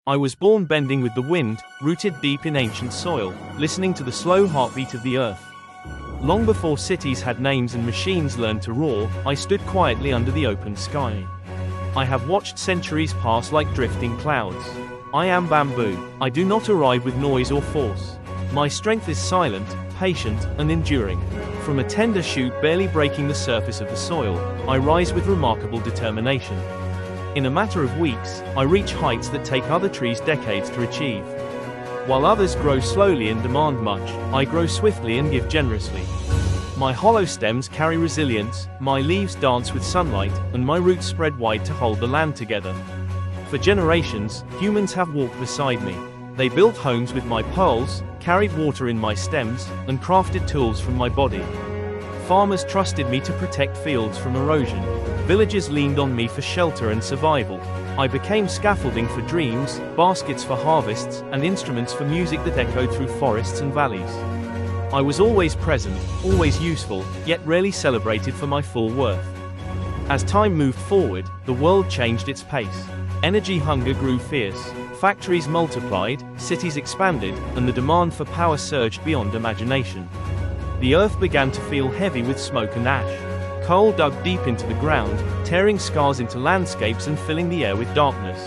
I was born bending with the wind, rooted deep in ancient soil, listening to the slow heartbeat of the earth. Long before cities had names and machines learned to roar, I stood quietly under the open sky. I have watched centuries pass like drifting clouds. I am bamboo. I do not arrive with noise or force. My strength is silent, patient, and enduring. From a tender shoot barely breaking the surface of the soil, I rise with remarkable determination. In a matter of weeks, I reach heights that take other trees decades to achieve. While others grow slowly and demand much, I grow swiftly and give generously. My hollow stems carry resilience, my leaves dance with sunlight, and my roots spread wide to hold the land together. For generations, humans have walked beside me. They built homes with my pearls, carried water in my stems, and crafted tools from my body. Farmers trusted me to protect fields from erosion. Villagers leaned on me for shelter and survival. I became scaffolding for dreams, baskets for harvests, and instruments for music that echoed through forests and valleys. I was always present, always useful, yet rarely celebrated for my full worth. As time moved forward, the world changed its pace. Energy hunger grew fierce. Factories multiplied, cities expanded, and the demand for power surged beyond imagination. The earth began to feel heavy with smoke and ash. Coal dug deep into the ground, tearing scars into landscapes and filling the air with darkness.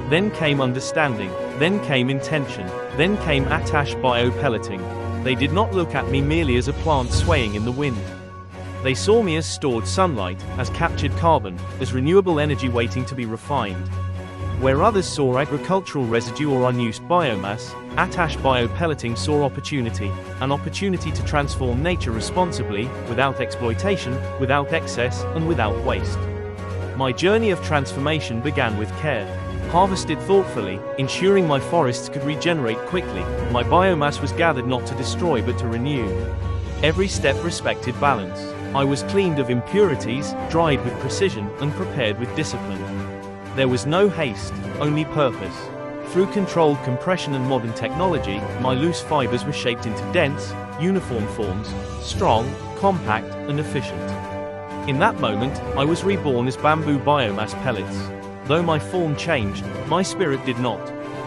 Then came understanding, then came intention, then came Atash biopelleting. They did not look at me merely as a plant swaying in the wind. They saw me as stored sunlight, as captured carbon, as renewable energy waiting to be refined. Where others saw agricultural residue or unused biomass, Atash biopelleting saw opportunity, an opportunity to transform nature responsibly, without exploitation, without excess, and without waste. My journey of transformation began with care. Harvested thoughtfully, ensuring my forests could regenerate quickly, my biomass was gathered not to destroy but to renew. Every step respected balance. I was cleaned of impurities, dried with precision, and prepared with discipline. There was no haste, only purpose. Through controlled compression and modern technology, my loose fibers were shaped into dense, uniform forms, strong, compact, and efficient. In that moment, I was reborn as bamboo biomass pellets. Though my form changed, my spirit did not.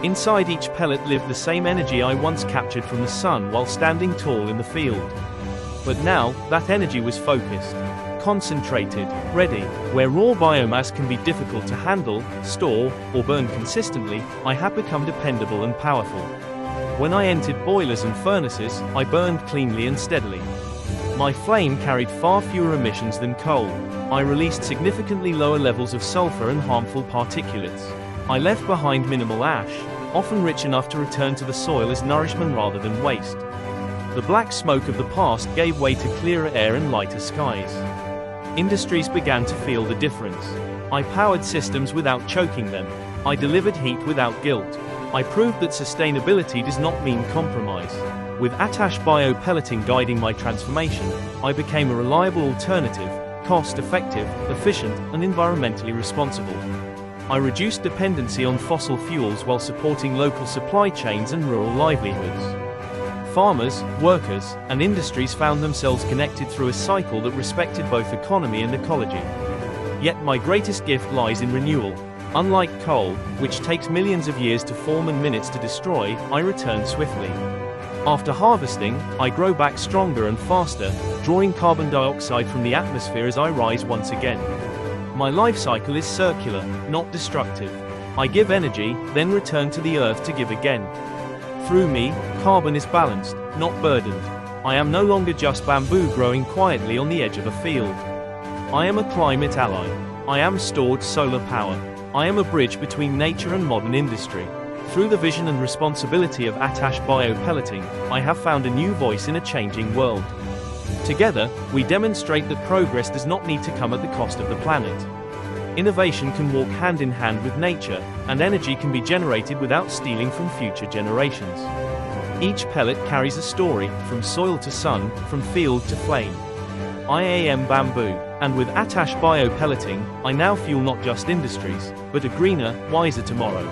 Inside each pellet lived the same energy I once captured from the sun while standing tall in the field. But now, that energy was focused, concentrated, ready. Where raw biomass can be difficult to handle, store, or burn consistently, I have become dependable and powerful. When I entered boilers and furnaces, I burned cleanly and steadily. My flame carried far fewer emissions than coal. I released significantly lower levels of sulfur and harmful particulates. I left behind minimal ash, often rich enough to return to the soil as nourishment rather than waste. The black smoke of the past gave way to clearer air and lighter skies. Industries began to feel the difference. I powered systems without choking them. I delivered heat without guilt. I proved that sustainability does not mean compromise. With Atash biopelleting guiding my transformation, I became a reliable alternative, cost-effective, efficient, and environmentally responsible. I reduced dependency on fossil fuels while supporting local supply chains and rural livelihoods. Farmers, workers, and industries found themselves connected through a cycle that respected both economy and ecology. Yet my greatest gift lies in renewal. Unlike coal, which takes millions of years to form and minutes to destroy, I return swiftly. After harvesting, I grow back stronger and faster, drawing carbon dioxide from the atmosphere as I rise once again. My life cycle is circular, not destructive. I give energy, then return to the earth to give again. Through me, carbon is balanced, not burdened. I am no longer just bamboo growing quietly on the edge of a field. I am a climate ally. I am stored solar power. I am a bridge between nature and modern industry. Through the vision and responsibility of Atash biopelleting, I have found a new voice in a changing world. Together, we demonstrate that progress does not need to come at the cost of the planet. Innovation can walk hand in hand with nature, and energy can be generated without stealing from future generations. Each pellet carries a story, from soil to sun, from field to flame. I am bamboo, and with Atash biopelleting, I now fuel not just industries, but a greener, wiser tomorrow.